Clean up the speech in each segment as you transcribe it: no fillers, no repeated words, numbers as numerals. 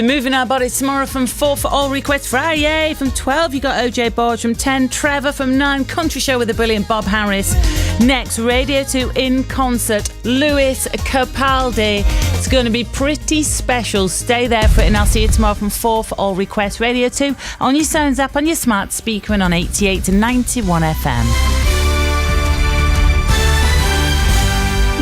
be moving our bodies tomorrow from 4 for All Request Friday. From 12, you got OJ Borge. From 10, Trevor. From 9, Country Show with the brilliant Bob Harris. Next, Radio 2 in concert, Lewis Capaldi. It's going to be pretty special. Stay there for it, and I'll see you tomorrow from 4 for All Request Radio 2 on your Sounds app, on your smart speaker, and on 88 to 91 FM.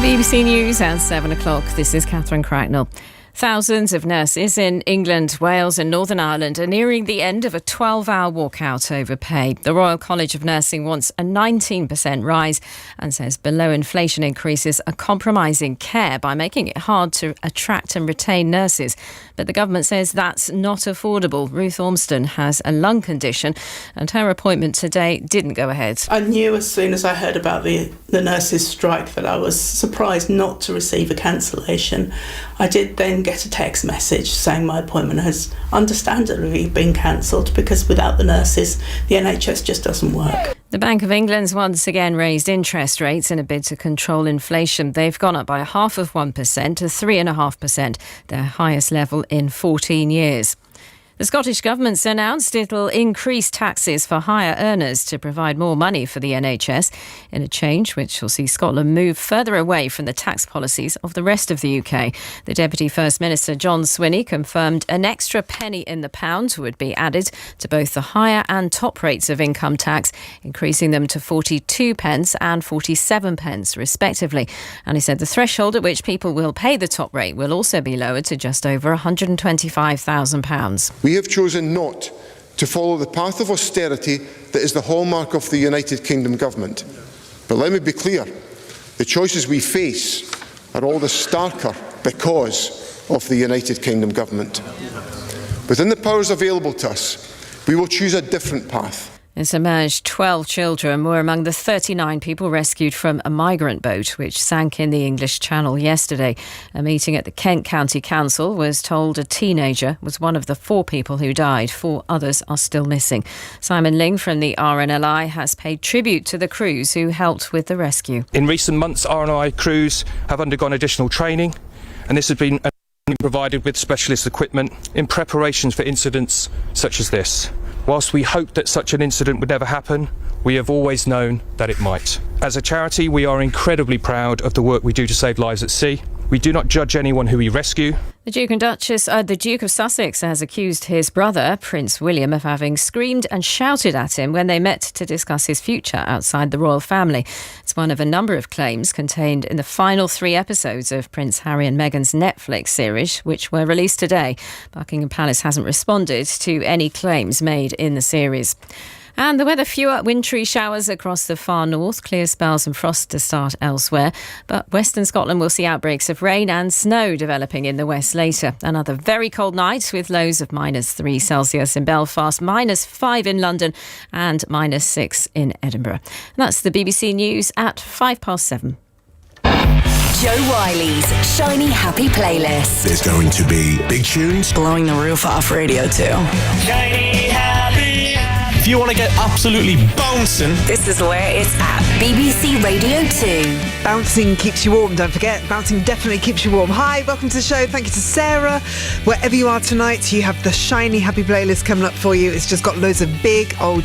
BBC News at 7 o'clock. This is Catherine Cracknell. Thousands of nurses in England, Wales and Northern Ireland are nearing the end of a 12-hour walkout over pay. The Royal College of Nursing wants a 19% rise and says below-inflation increases are compromising care by making it hard to attract and retain nurses. But the government says that's not affordable. Ruth Ormston has a lung condition and her appointment today didn't go ahead. I knew as soon as I heard about the nurses' strike that I was surprised not to receive a cancellation. I did then get a text message saying my appointment has understandably been cancelled because without the nurses, the NHS just doesn't work. The Bank of England's once again raised interest rates in a bid to control inflation. They've gone up by 0.5% to 3.5%, their highest level in 14 years. The Scottish Government's announced it'll increase taxes for higher earners to provide more money for the NHS, in a change which will see Scotland move further away from the tax policies of the rest of the UK. The Deputy First Minister, John Swinney, confirmed an extra penny in the pound would be added to both the higher and top rates of income tax, increasing them to 42 pence and 47 pence respectively. And he said the threshold at which people will pay the top rate will also be lowered to just over £125,000. We have chosen not to follow the path of austerity that is the hallmark of the United Kingdom government. But let me be clear, the choices we face are all the starker because of the United Kingdom government. Within the powers available to us, we will choose a different path. It's emerged 12 children were among the 39 people rescued from a migrant boat which sank in the English Channel yesterday. A meeting at the Kent County Council was told a teenager was one of the 4 people who died. 4 others are still missing. Simon Ling from the RNLI has paid tribute to the crews who helped with the rescue. In recent months, RNLI crews have undergone additional training, and this has been provided with specialist equipment in preparations for incidents such as this. Whilst we hoped that such an incident would never happen, we have always known that it might. As a charity, we are incredibly proud of the work we do to save lives at sea. We do not judge anyone who we rescue. The Duke of Sussex has accused his brother, Prince William, of having screamed and shouted at him when they met to discuss his future outside the royal family. It's one of a number of claims contained in the final 3 episodes of Prince Harry and Meghan's Netflix series, which were released today. Buckingham Palace hasn't responded to any claims made in the series. And the weather, fewer wintry showers across the far north, clear spells and frost to start elsewhere. But Western Scotland will see outbreaks of rain and snow developing in the west later. Another very cold night with lows of -3 Celsius in Belfast, -5 in London and -6 in Edinburgh. And that's the BBC News at 7:05. Joe Wiley's Shiny Happy Playlist. There's going to be big tunes. Blowing the roof off Radio 2. Shiny Happy. If you want to get absolutely bouncing, this is where it's at. BBC Radio 2. Bouncing keeps you warm, don't forget. Bouncing definitely keeps you warm. Hi, welcome to the show. Thank you to Sarah. Wherever you are tonight, you have the Shiny Happy Playlist coming up for you. It's just got loads of big old